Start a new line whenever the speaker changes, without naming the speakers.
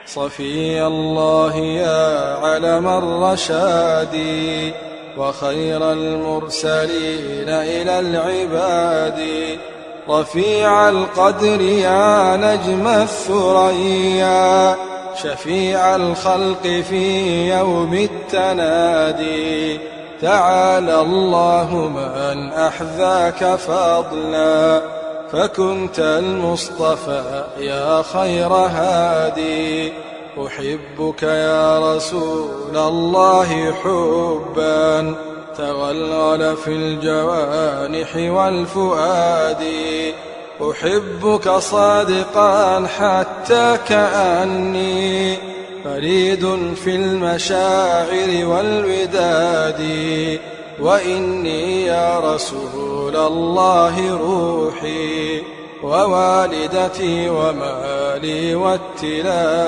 صفي الله يا علم الرشاد وخير المرسلين إلى العباد، رفيع القدر يا نجم الثريا، شفيع الخلق في يوم التنادي. تعالى الله من أحذاك فضلا، فكنت المصطفى يا خير هادي. أحبك يا رسول الله حبا تغلغل في الجوانح والفؤاد. أحبك صادقا حتى كأني فريد في المشاعر والوداد. وإني يا رسول الله روحي ووالدتي ومالي والتلاد.